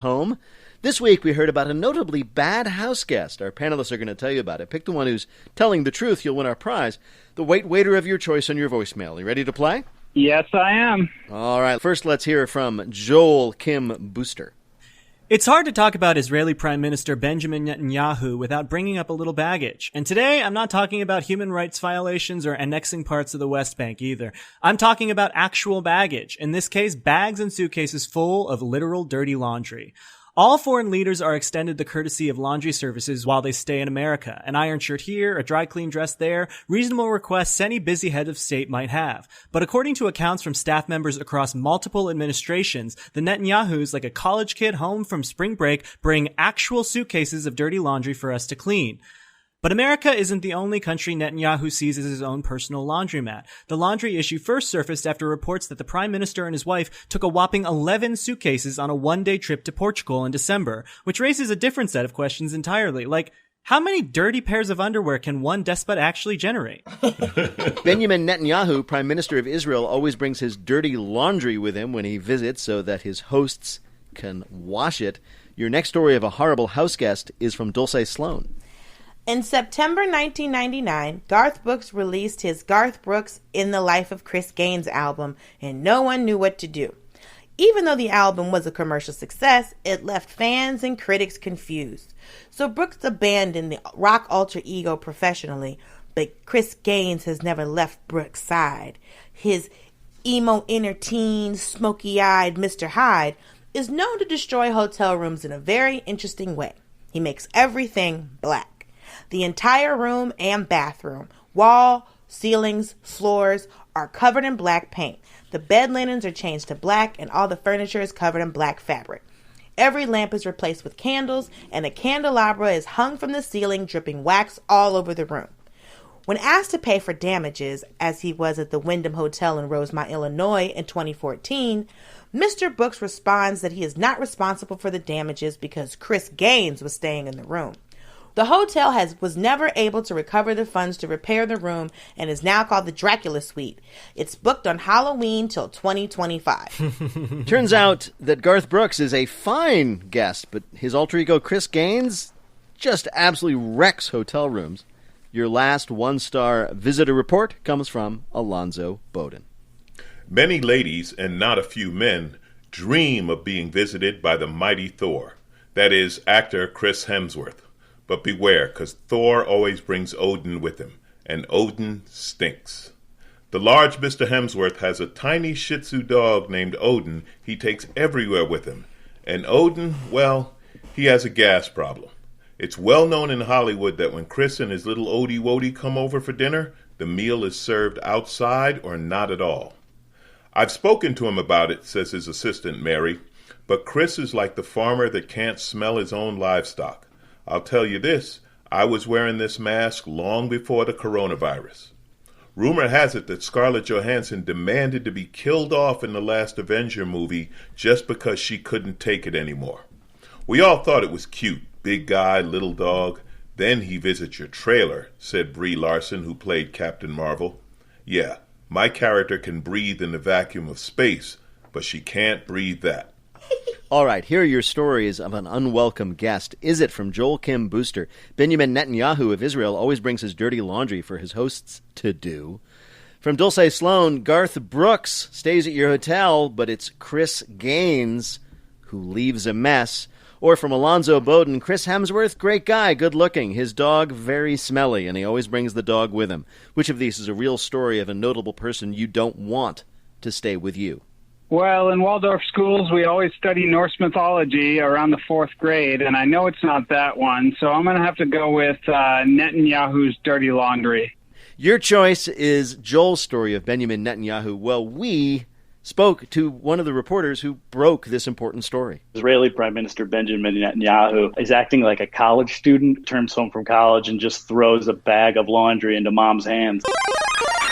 home. This week we heard about a notably bad house guest. Our panelists are going to tell you about it. Pick the one who's telling the truth. You'll win our prize. The waiter of your choice on your voicemail. You ready to play? Yes, I am. All right. First, let's hear from Joel Kim Booster. It's hard to talk about Israeli Prime Minister Benjamin Netanyahu without bringing up a little baggage. And today, I'm not talking about human rights violations or annexing parts of the West Bank either. I'm talking about actual baggage. In this case, bags and suitcases full of literal dirty laundry. All foreign leaders are extended the courtesy of laundry services while they stay in America. An iron shirt here, a dry clean dress there, reasonable requests any busy head of state might have. But according to accounts from staff members across multiple administrations, the Netanyahus, like a college kid home from spring break, bring actual suitcases of dirty laundry for us to clean. But America isn't the only country Netanyahu sees as his own personal laundromat. The laundry issue first surfaced after reports that the Prime Minister and his wife took a whopping 11 suitcases on a one-day trip to Portugal in December, which raises a different set of questions entirely. Like, how many dirty pairs of underwear can one despot actually generate? Benjamin Netanyahu, Prime Minister of Israel, always brings his dirty laundry with him when he visits so that his hosts can wash it. Your next story of a horrible house guest is from Dulce Sloan. In September 1999, Garth Brooks released his Garth Brooks In the Life of Chris Gaines album, and no one knew what to do. Even though the album was a commercial success, it left fans and critics confused. So Brooks abandoned the rock alter ego professionally, but Chris Gaines has never left Brooks' side. His emo inner teen, smoky-eyed Mr. Hyde is known to destroy hotel rooms in a very interesting way. He makes everything black. The entire room and bathroom, wall, ceilings, floors are covered in black paint. The bed linens are changed to black and all the furniture is covered in black fabric. Every lamp is replaced with candles and a candelabra is hung from the ceiling, dripping wax all over the room. When asked to pay for damages, as he was at the Wyndham Hotel in Rosemont, Illinois in 2014, Mr. Brooks responds that he is not responsible for the damages because Chris Gaines was staying in the room. The hotel was never able to recover the funds to repair the room and is now called the Dracula Suite. It's booked on Halloween till 2025. Turns out that Garth Brooks is a fine guest, but his alter ego Chris Gaines just absolutely wrecks hotel rooms. Your last one-star visitor report comes from Alonzo Bowden. Many ladies, and not a few men, dream of being visited by the mighty Thor. That is, actor Chris Hemsworth. But beware, because Thor always brings Odin with him, and Odin stinks. The large Mr. Hemsworth has a tiny Shih Tzu dog named Odin he takes everywhere with him. And Odin, well, he has a gas problem. It's well known in Hollywood that when Chris and his little Odie Wodie come over for dinner, the meal is served outside or not at all. I've spoken to him about it, says his assistant Mary, but Chris is like the farmer that can't smell his own livestock. I'll tell you this, I was wearing this mask long before the coronavirus. Rumor has it that Scarlett Johansson demanded to be killed off in the last Avenger movie just because she couldn't take it anymore. We all thought it was cute, big guy, little dog. Then he visits your trailer, said Brie Larson, who played Captain Marvel. Yeah, my character can breathe in the vacuum of space, but she can't breathe that. All right, here are your stories of an unwelcome guest. Is it from Joel Kim Booster? Benjamin Netanyahu of Israel always brings his dirty laundry for his hosts to do. From Dulce Sloan, Garth Brooks stays at your hotel, but it's Chris Gaines who leaves a mess. Or from Alonzo Bowden, Chris Hemsworth, great guy, good looking. His dog, very smelly, and he always brings the dog with him. Which of these is a real story of a notable person you don't want to stay with you? Well, in Waldorf schools, we always study Norse mythology around the 4th grade, and I know it's not that one, so I'm going to have to go with Netanyahu's dirty laundry. Your choice is Joel's story of Benjamin Netanyahu. Well, we spoke to one of the reporters who broke this important story. Israeli Prime Minister Benjamin Netanyahu is acting like a college student, returns home from college and just throws a bag of laundry into mom's hands.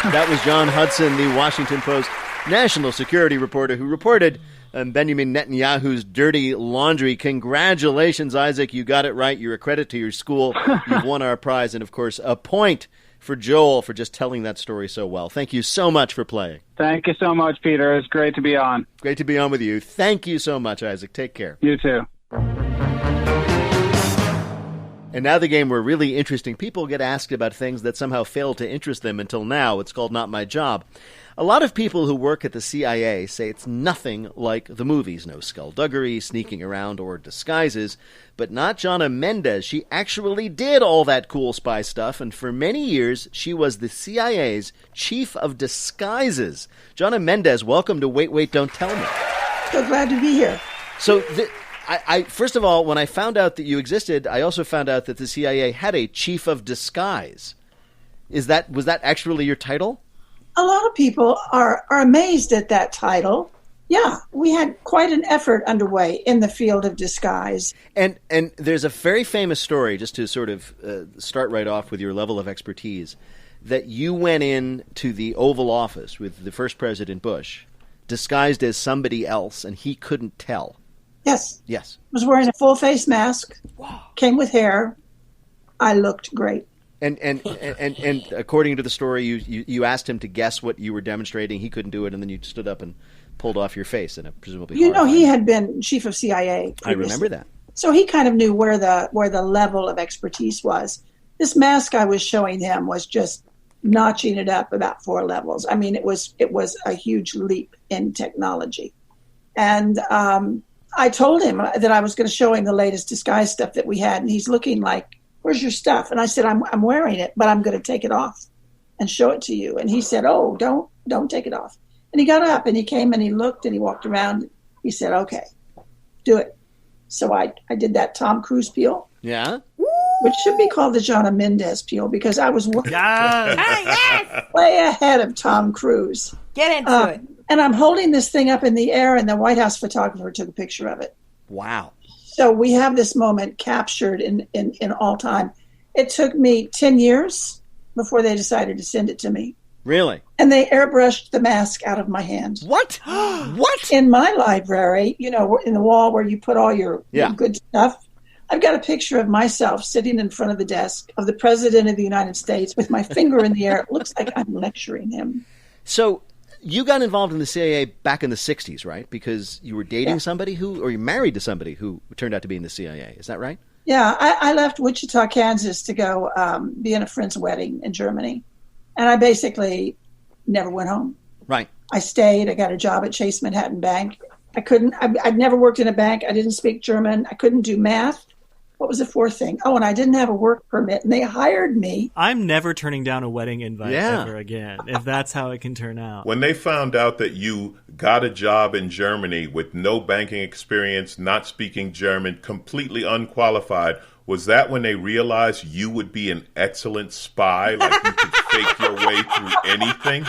That was John Hudson, the Washington Post national security reporter who reported Benjamin Netanyahu's dirty laundry. Congratulations, Isaac. You got it right. You're a credit to your school. You've won our prize. And, of course, a point for Joel for just telling that story so well. Thank you so much for playing. Thank you so much, Peter. It's great to be on. Great to be on with you. Thank you so much, Isaac. Take care. You too. And now the game where really interesting people get asked about things that somehow fail to interest them until now. It's called Not My Job. A lot of people who work at the CIA say it's nothing like the movies. No skullduggery, sneaking around, or disguises. But not Jonna Mendez. She actually did all that cool spy stuff, and for many years, she was the CIA's chief of disguises. Jonna Mendez, welcome to Wait, Wait, Don't Tell Me. So glad to be here. So, I first of all, when I found out that you existed, I also found out that the CIA had a chief of disguise. Was that actually your title? A lot of people are amazed at that title. Yeah, we had quite an effort underway in the field of disguise. And there's a very famous story, just to sort of start right off with your level of expertise, that you went in to the Oval Office with the first President Bush, disguised as somebody else, and he couldn't tell. Yes. Yes. Was wearing a full face mask. Wow. Came with hair. I looked great. And according to the story, you asked him to guess what you were demonstrating. He couldn't do it, and then you stood up and pulled off your face, and presumably. He had been chief of CIA previously. I remember that. So he kind of knew where the level of expertise was. This mask I was showing him was just notching it up about 4 levels. I mean, it was a huge leap in technology, and I told him that I was going to show him the latest disguise stuff that we had, and he's looking like, "Where's your stuff?" And I said, I'm wearing it, but I'm going to take it off and show it to you. And he said, "Oh, don't take it off." And he got up and he came and he looked and he walked around. He said, "Okay, do it." So I did that Tom Cruise peel. Yeah. Which should be called the Jonna Mendez peel, because I was way ahead of Tom Cruise. Get into it. And I'm holding this thing up in the air, and the White House photographer took a picture of it. Wow. So we have this moment captured in all time. It took me 10 years before they decided to send it to me. Really? And they airbrushed the mask out of my hand. What? What? In my library, in the wall where you put all your good stuff, I've got a picture of myself sitting in front of the desk of the President of the United States with my finger in the air. It looks like I'm lecturing him. So you got involved in the CIA back in the 60s, right? Because you were dating somebody or you married to somebody who turned out to be in the CIA. Is that right? Yeah, I left Wichita, Kansas to go be in a friend's wedding in Germany. And I basically never went home. Right. I stayed. I got a job at Chase Manhattan Bank. I'd never worked in a bank. I didn't speak German. I couldn't do math. What was the fourth thing? Oh, and I didn't have a work permit, and they hired me. I'm never turning down a wedding invite ever again, if that's how it can turn out. When they found out that you got a job in Germany with no banking experience, not speaking German, completely unqualified, was that when they realized you would be an excellent spy, like you could fake your way through anything?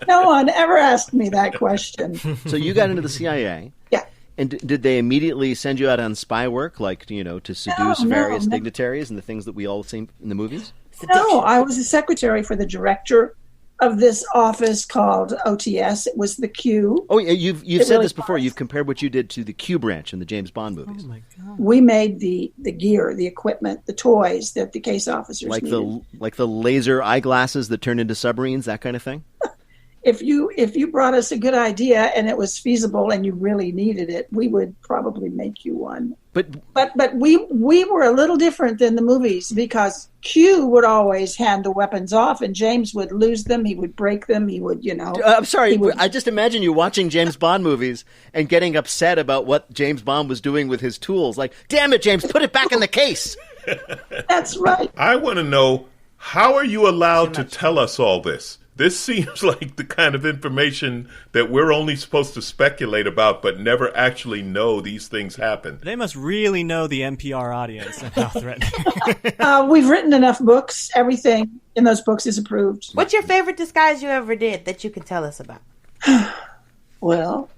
No one ever asked me that question. So you got into the CIA. Yeah. And did they immediately send you out on spy work, like, to seduce various dignitaries and the things that we all see in the movies? No, I was a secretary for the director of this office called OTS. It was the Q. Oh, yeah, you've said this before. You've compared what you did to the Q branch in the James Bond movies. Oh, my God. We made the gear, the equipment, the toys that the case officers needed. Like the laser eyeglasses that turn into submarines, that kind of thing? If you brought us a good idea and it was feasible and you really needed it, we would probably make you one. But we were a little different than the movies, because Q would always hand the weapons off and James would lose them. He would break them. He would, I'm sorry. I just imagine you watching James Bond movies and getting upset about what James Bond was doing with his tools. Like, damn it, James, put it back in the case. That's right. I want to know, how are you allowed to tell us all this? This seems like the kind of information that we're only supposed to speculate about, but never actually know these things happen. They must really know the NPR audience and how threatening. We've written enough books. Everything in those books is approved. What's your favorite disguise you ever did that you can tell us about? Well,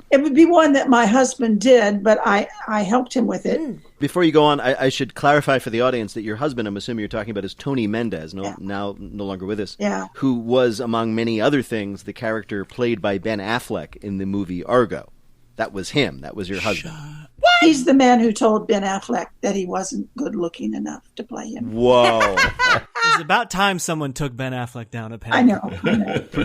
it would be one that my husband did, but I helped him with it. Before you go on, I should clarify for the audience that your husband, I'm assuming you're talking about, is Tony Mendez, now no longer with us, who was, among many other things, the character played by Ben Affleck in the movie Argo. That was him. That was your husband. What? He's the man who told Ben Affleck that he wasn't good-looking enough to play him. Whoa. It's about time someone took Ben Affleck down a peg. I know.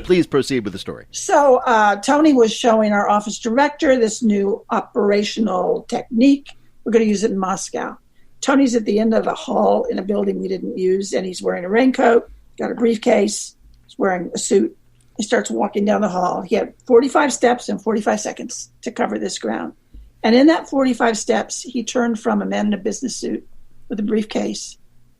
Please proceed with the story. So Tony was showing our office director this new operational technique. We're going to use it in Moscow. Tony's at the end of a hall in a building we didn't use, and he's wearing a raincoat, got a briefcase, he's wearing a suit. He starts walking down the hall. He had 45 steps and 45 seconds to cover this ground. And in that 45 steps, he turned from a man in a business suit with a briefcase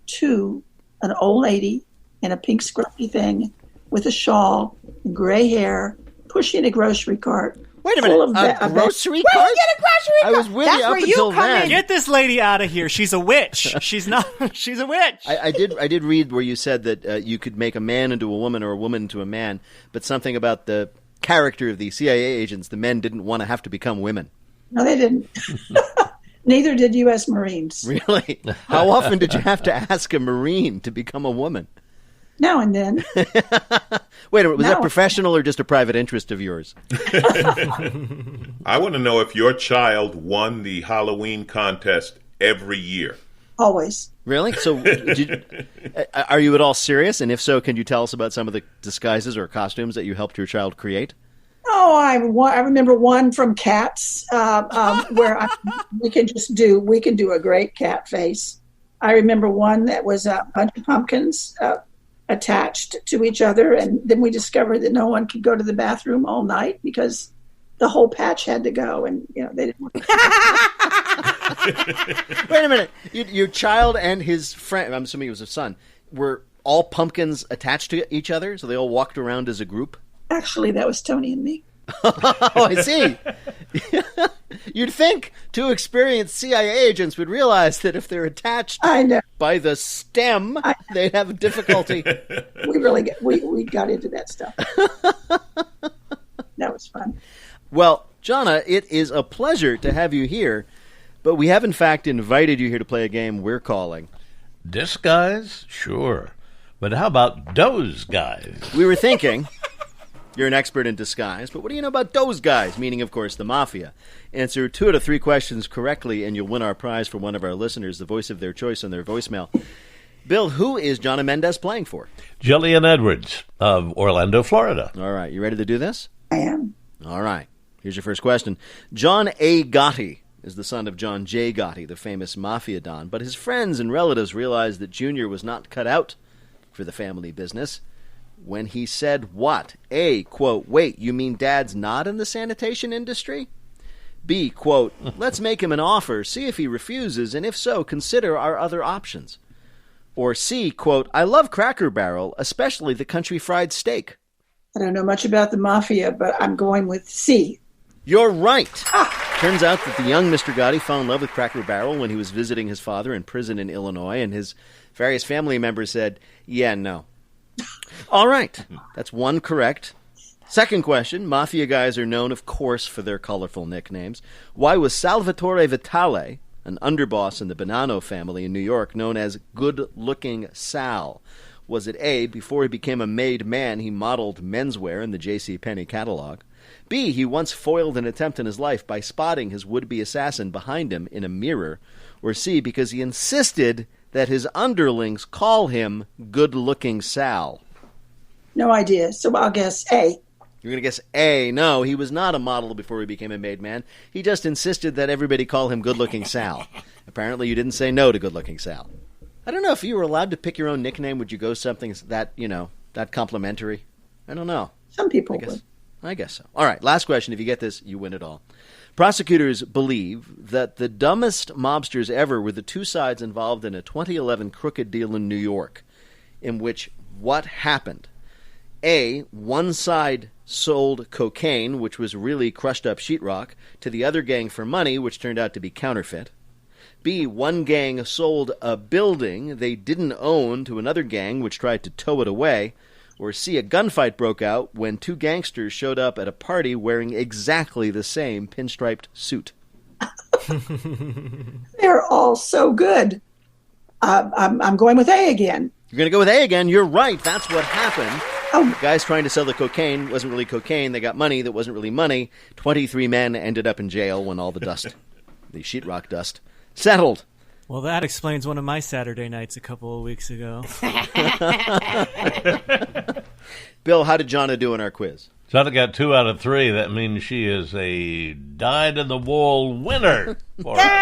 to an old lady in a pink scruffy thing with a shawl and gray hair, pushing a grocery cart. Wait a minute, a grocery cart? Where you get a grocery cart? I was with you up until then. Get this lady out of here. She's a witch. She's not. She's a witch. I did read where you said that you could make a man into a woman or a woman into a man, but something about the character of the CIA agents, the men didn't want to have to become women. No, they didn't. Neither did U.S. Marines. Really? How often did you have to ask a Marine to become a woman? Now and then. Wait a minute, was that professional or just a private interest of yours? I want to know if your child won the Halloween contest every year. Always. Really? So are you at all serious? And if so, can you tell us about some of the disguises or costumes that you helped your child create? Oh, I remember one from Cats, where we can do a great cat face. I remember one that was a bunch of pumpkins attached to each other, and then we discovered that no one could go to the bathroom all night because the whole patch had to go, and they didn't want to. Wait a minute, your child and his friend, I'm assuming it was a son, were all pumpkins attached to each other, so they all walked around as a group? Actually, that was Tony and me. Oh, I see. You'd think two experienced CIA agents would realize that if they're attached by the stem, they'd have difficulty. We got into that stuff. That was fun. Well, Jonna, it is a pleasure to have you here, but we have in fact invited you here to play a game we're calling Disguise? Sure. But how about those guys? We were thinking... You're an expert in disguise, but what do you know about those guys? Meaning, of course, the mafia. Answer 2 out of 3 questions correctly, and you'll win our prize for one of our listeners, the voice of their choice on their voicemail. Bill, who is Jonna Mendez playing for? Jillian Edwards of Orlando, Florida. All right, you ready to do this? I am. All right, here's your first question. John A. Gotti is the son of John J. Gotti, the famous mafia don, but his friends and relatives realized that Junior was not cut out for the family business. When he said what? A, quote, wait, you mean Dad's not in the sanitation industry? B, quote, let's make him an offer, see if he refuses, and if so, consider our other options. Or C, quote, I love Cracker Barrel, especially the country fried steak. I don't know much about the mafia, but I'm going with C. You're right. Turns out that the young Mr. Gotti fell in love with Cracker Barrel when he was visiting his father in prison in Illinois, and his various family members said, yeah, no. All right, that's one correct. Second question, mafia guys are known, of course, for their colorful nicknames. Why was Salvatore Vitale, an underboss in the Bonanno family in New York, known as Good-Looking Sal? Was it A, before he became a made man, he modeled menswear in the JCPenney catalog? B, he once foiled an attempt in his life by spotting his would-be assassin behind him in a mirror? Or C, because he insisted that his underlings call him Good-Looking Sal? No idea, so I'll guess A. You're going to guess A. No, he was not a model before he became a made man. He just insisted that everybody call him Good-Looking Sal. Apparently you didn't say no to Good-Looking Sal. I don't know, if you were allowed to pick your own nickname, would you go something that, that complimentary? I don't know. Some people would. I guess so. All right, last question. If you get this, you win it all. Prosecutors believe that the dumbest mobsters ever were the two sides involved in a 2011 crooked deal in New York, in which what happened? A, one side sold cocaine, which was really crushed up sheetrock, to the other gang for money, which turned out to be counterfeit. B, one gang sold a building they didn't own to another gang, which tried to tow it away. Or C, a gunfight broke out when two gangsters showed up at a party wearing exactly the same pinstriped suit. They're all so good. I'm going with A again. You're going to go with A again. You're right. That's what happened. Oh. The guys trying to sell the cocaine wasn't really cocaine. They got money that wasn't really money. 23 men ended up in jail when all the dust, the sheetrock dust, settled. Well, that explains one of my Saturday nights a couple of weeks ago. Bill, how did Jonna do in our quiz? Jonna got 2 out of 3. That means she is a dyed-in-the-wool winner for us.